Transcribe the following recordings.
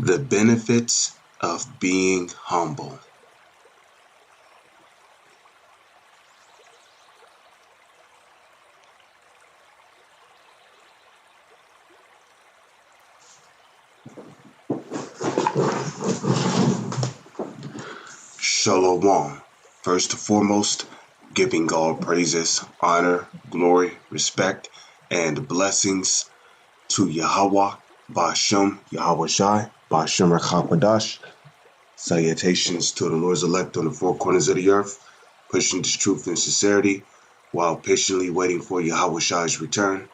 The benefits of being humble. Shalom. First and foremost, giving God praises, honor, glory, respect, and blessings to Yahweh, Bashem, Yahweh Shai, Bashem Rachapadash. Salutations to the Lord's elect on the four corners of the earth, pushing this truth and sincerity while patiently waiting for Yahweh Shai's return.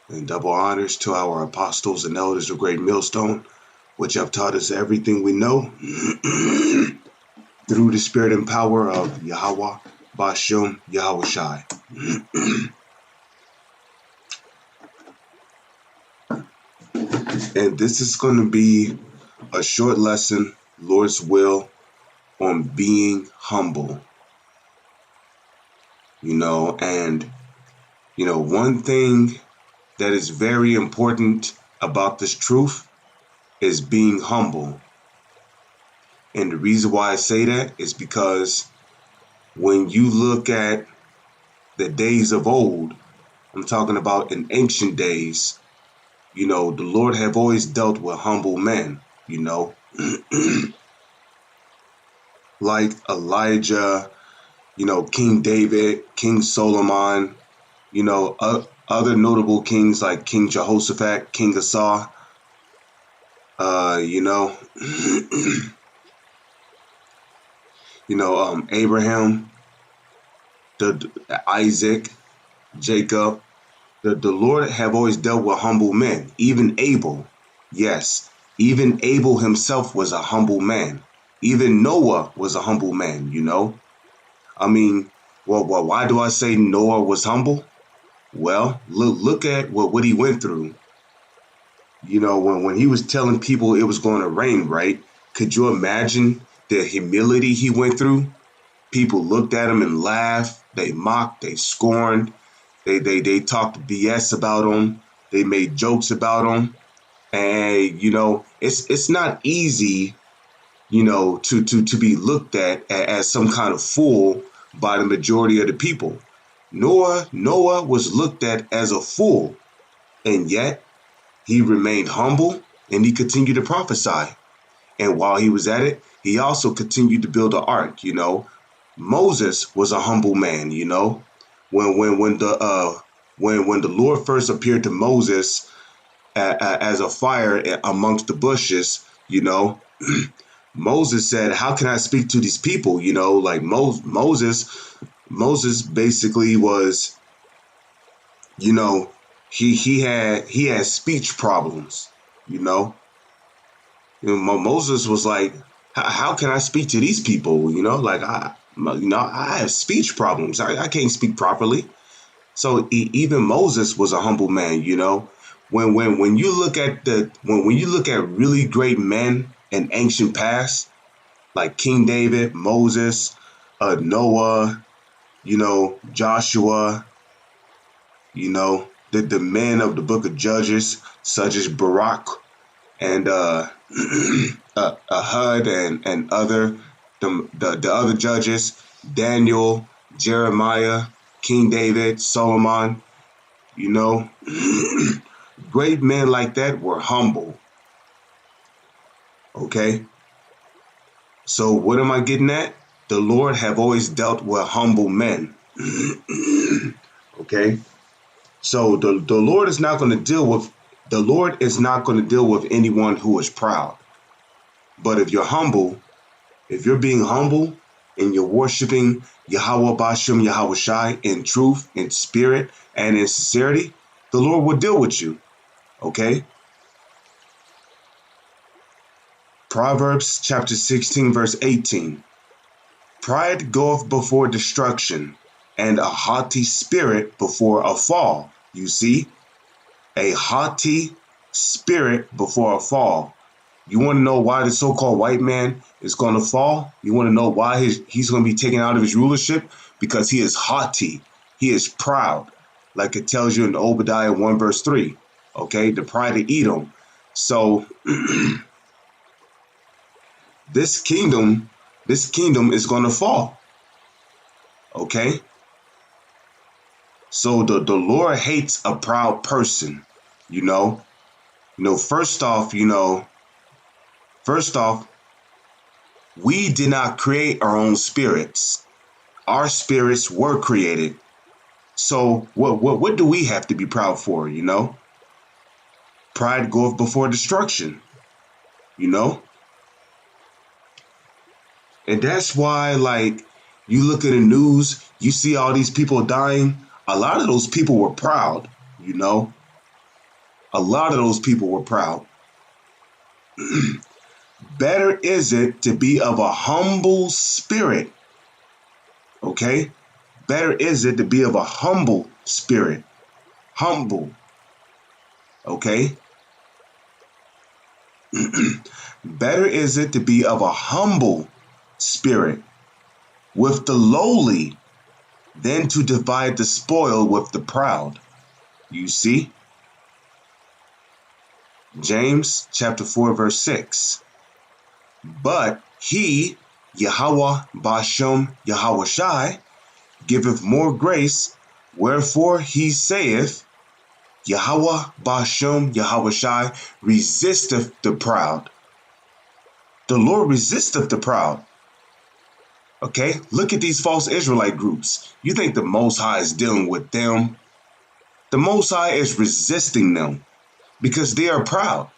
And double honors to our apostles and elders of Great Millstone, which have taught us everything we know through the spirit and power of Yahweh, Bashem, Yahweh Shai. And this is going to be a short lesson, Lord's will, on being humble. One thing that is very important about this truth is being humble. And the reason why I say that is because when you look at the days of old, I'm talking about in ancient days, the Lord have always dealt with humble men, like Elijah, King David, King Solomon, other notable kings like King Jehoshaphat, King Asa, Abraham, Isaac, Jacob. The Lord have always dealt with humble men, even Abel. Yes, even Abel himself was a humble man. Even Noah was a humble man, why do I say Noah was humble? Well, look at what he went through. When he was telling people it was going to rain, right? Could you imagine the humility he went through? People looked at him and laughed. They mocked. They scorned. They talked BS about him. They made jokes about him. And, it's not easy, to be looked at as some kind of fool by the majority of the people. Noah was looked at as a fool, and yet he remained humble and he continued to prophesy. And while he was at it, he also continued to build an ark. Moses was a humble man. When the Lord first appeared to Moses as a fire amongst the bushes, Moses said, "How can I speak to these people?" Like Moses basically was, he had speech problems. Moses was like, "How can I speak to these people?" I have speech problems. I can't speak properly. So even Moses was a humble man. When you look at when you look at really great men in ancient past, like King David, Moses, Noah, Joshua, the men of the book of Judges, such as Barak and Ahud and other the other judges, Daniel, Jeremiah, King David, Solomon, great men like that were humble. Okay. So what am I getting at? The Lord have always dealt with humble men. Okay. So the Lord is not going to deal with anyone who is proud. But if you're humble, if you're being humble and you're worshiping Yahweh Bashem, Yahweh Shai in truth, in spirit, and in sincerity, the Lord will deal with you. Okay? Proverbs chapter 16, verse 18. Pride goeth before destruction, and a haughty spirit before a fall. You see? A haughty spirit before a fall. You want to know why the so-called white man is going to fall? You want to know why he's going to be taken out of his rulership? Because he is haughty. He is proud. Like it tells you in Obadiah 1 verse 3. Okay, the pride of Edom. So this kingdom is going to fall. Okay? So the Lord hates a proud person, you know. First off, we did not create our own spirits. Our spirits were created. So what do we have to be proud for, Pride goeth before destruction, you know? And that's why, like, you look at the news, you see all these people dying. A lot of those people were proud, you know? A lot of those people were proud. Better is it to be of a humble spirit, okay? Better is it to be of a humble spirit. Humble, okay? Better is it to be of a humble spirit with the lowly than to divide the spoil with the proud. You see? James chapter 4, verse 6. But he, Yahweh Bashem Yahweh Shai, giveth more grace, wherefore he saith, Yahweh Bashem Yahweh Shai resisteth the proud. The Lord resisteth the proud. Okay, look at these false Israelite groups. You think the Most High is dealing with them? The Most High is resisting them because they are proud.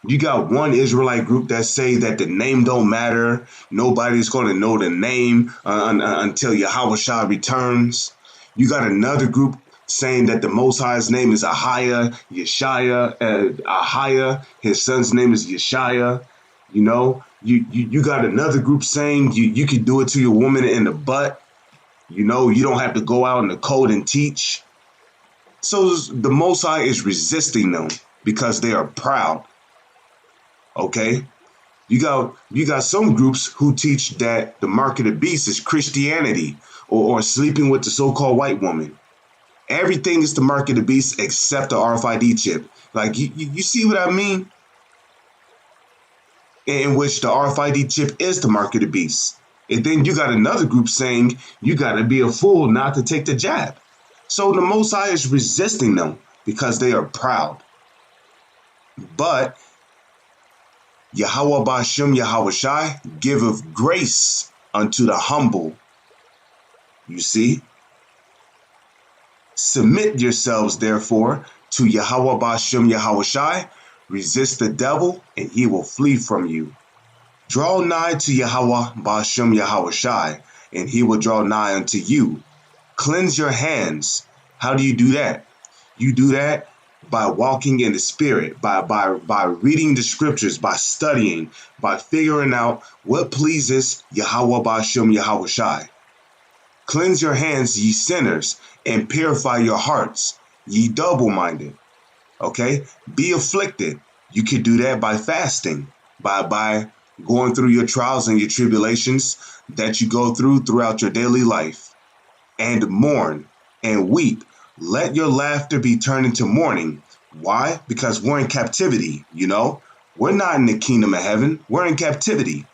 You got one Israelite group that say that the name don't matter. Nobody's going to know the name until Yahweh Shai returns. You got another group saying that the Most High's name is Ahiah, Yeshaya, Ahiah. His son's name is Yeshaya. You got another group saying you can do it to your woman in the butt. You don't have to go out in the cold and teach. So the Most High is resisting them because they are proud. Okay, you got some groups who teach that the mark of the beast is Christianity or sleeping with the so-called white woman. Everything is the mark of the beast except the RFID chip. Like you see what I mean? In which the RFID chip is the mark of the beast. And then you got another group saying you got to be a fool not to take the jab. So the Most High is resisting them because they are proud. But Yahweh Bashem Yahweh Shai giveth grace unto the humble. You see? Submit yourselves, therefore, to Yahweh Bashem Yahweh Shai. Resist the devil, and he will flee from you. Draw nigh to Yahweh Bashem Yahweh Shai, and he will draw nigh unto you. Cleanse your hands. How do you do that? You do that by walking in the spirit, by reading the scriptures, by studying, by figuring out what pleases Yahweh Bashem Yahweh Shai. Cleanse your hands, ye sinners, and purify your hearts, ye double-minded. Okay? Be afflicted. You can do that by fasting, by going through your trials and your tribulations that you go throughout your daily life. And mourn and weep. Let your laughter be turned into mourning. Why? Because we're in captivity, We're not in the kingdom of heaven. We're in captivity.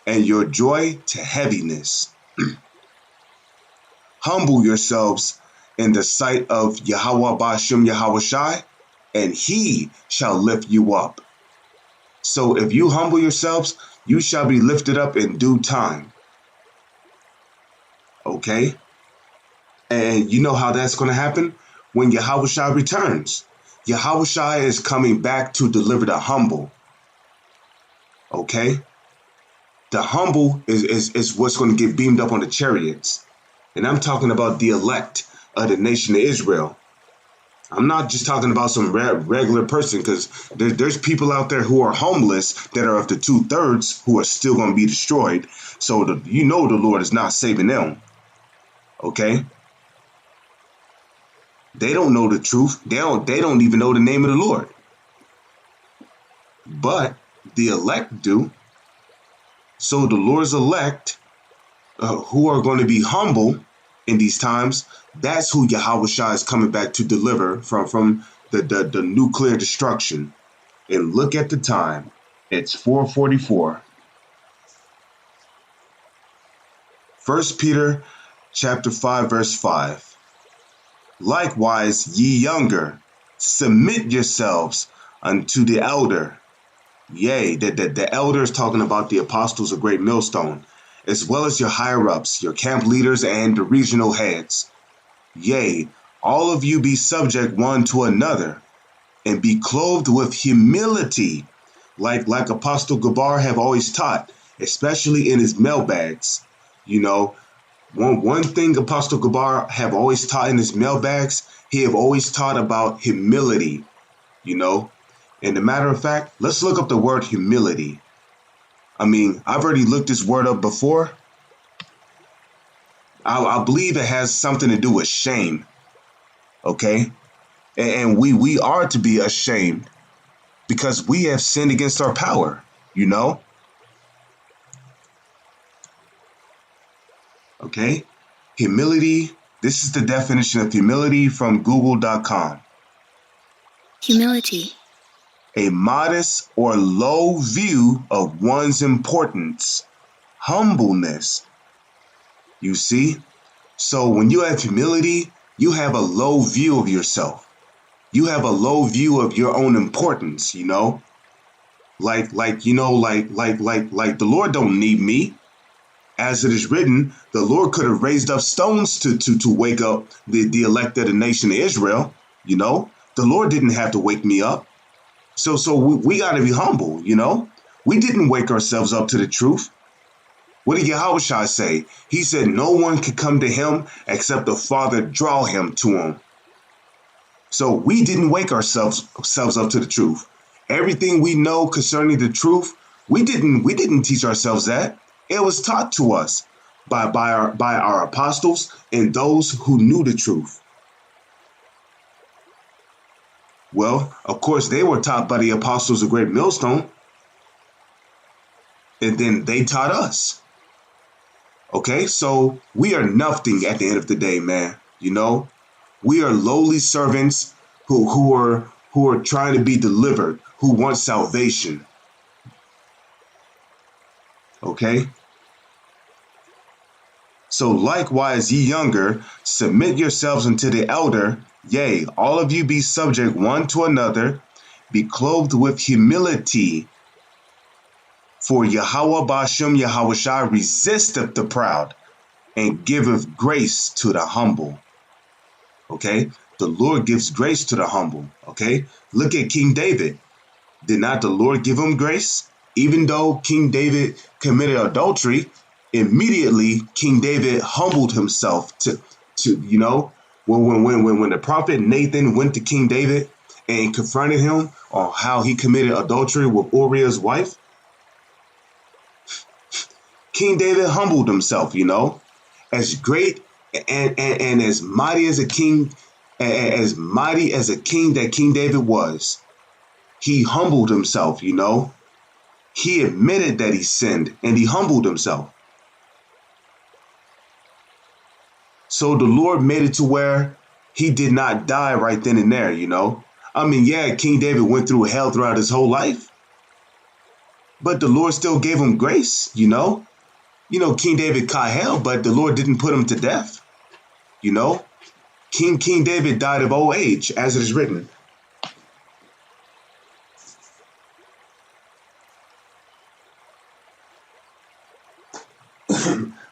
And your joy to heaviness. Humble yourselves in the sight of Yahweh Bashem Yahweh Shai, and he shall lift you up. So if you humble yourselves, you shall be lifted up in due time. Okay? And you know how that's going to happen? When Yahweh Shai returns. Yahweh Shai is coming back to deliver the humble. Okay? The humble is what's going to get beamed up on the chariots. And I'm talking about the elect of the nation of Israel. I'm not just talking about some regular person, because there's people out there who are homeless that are of the 2/3 who are still going to be destroyed. So the Lord is not saving them. Okay? They don't know the truth. They don't even know the name of the Lord. But the elect do. So the Lord's elect, who are going to be humble in these times, that's who Yahweh Shai is coming back to deliver from the nuclear destruction. And look at the time. It's 4:44. First Peter chapter 5, verse 5. Likewise, ye younger, submit yourselves unto the elder. Yea, the elder is talking about the apostles of Great Millstone, as well as your higher ups, your camp leaders, and the regional heads. Yea, all of you be subject one to another, and be clothed with humility, like Apostle Gabar have always taught, especially in his mailbags. You know, one thing Apostle Gabar have always taught in his mailbags, he have always taught about humility, you know. And a matter of fact, let's look up the word humility. I mean, I've already looked this word up before. I believe it has something to do with shame, okay? And we are to be ashamed because we have sinned against our power, you know? Okay? Humility, this is the definition of humility from google.com. Humility. A modest or low view of one's importance. Humbleness. You see? So when you have humility, you have a low view of yourself. You have a low view of your own importance, you know? Like the Lord don't need me. As it is written, the Lord could have raised up stones to wake up the elect of the nation of Israel. You know, the Lord didn't have to wake me up. So we got to be humble. You know, we didn't wake ourselves up to the truth. What did Yahushua say? He said, no one can come to him except the Father draw him to him. So we didn't wake ourselves up to the truth. Everything we know concerning the truth, we didn't teach ourselves that. It was taught to us by our apostles and those who knew the truth. Well, of course, they were taught by the apostles of Great Millstone, and then they taught us. Okay, so we are nothing at the end of the day, man. You know, we are lowly servants who are trying to be delivered, who want salvation. Okay. So likewise, ye younger, submit yourselves unto the elder. Yea, all of you be subject one to another, be clothed with humility. For Yahweh Bashem Yahushua resisteth the proud, and giveth grace to the humble. Okay, the Lord gives grace to the humble. Okay, look at King David. Did not the Lord give him grace? Even though King David committed adultery, immediately King David humbled himself to you know, when the prophet Nathan went to King David and confronted him on how he committed adultery with Uriah's wife, King David humbled himself, you know, as great and as mighty as a king, as mighty as a king that King David was. He humbled himself, you know. He admitted that he sinned and he humbled himself. So the Lord made it to where he did not die right then and there, you know. I mean, yeah, King David went through hell throughout his whole life, but the Lord still gave him grace, you know. You know, King David caught hell, but the Lord didn't put him to death, you know. King David died of old age, as it is written.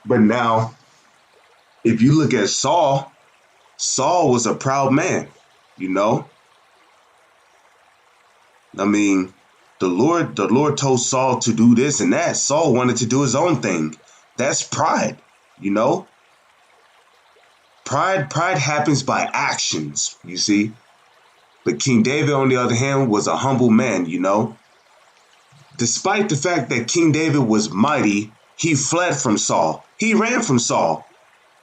But now, if you look at Saul, Saul was a proud man, you know. I mean, the Lord told Saul to do this and that. Saul wanted to do his own thing. That's pride, you know. Pride happens by actions, you see. But King David, on the other hand, was a humble man, you know. Despite the fact that King David was mighty, he fled from Saul. He ran from Saul.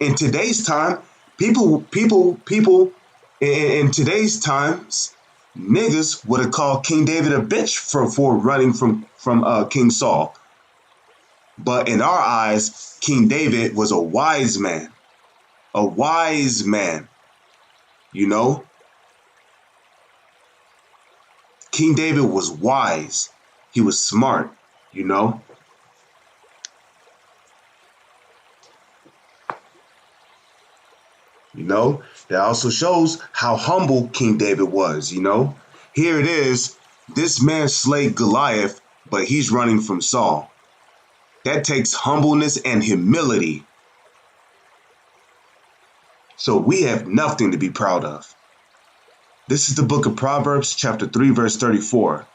In today's time, people in today's times, niggas would have called King David a bitch for running from King Saul. But in our eyes, King David was a wise man. A wise man. You know? King David was wise. He was smart, you know? You know, that also shows how humble King David was, you know. Here it is, this man slayed Goliath, but he's running from Saul. That takes humbleness and humility. So we have nothing to be proud of. This is the book of Proverbs, chapter 3, verse 34.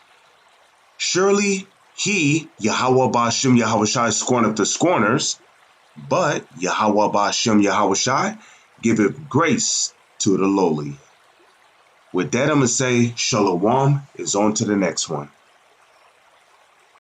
Surely he, Yahweh Ba'ashem Yahushai, scorneth the scorners, but Yahweh Ba'ashem Yahushai giveth grace to the lowly. With that, I'm going to say, Shalom is on to the next one.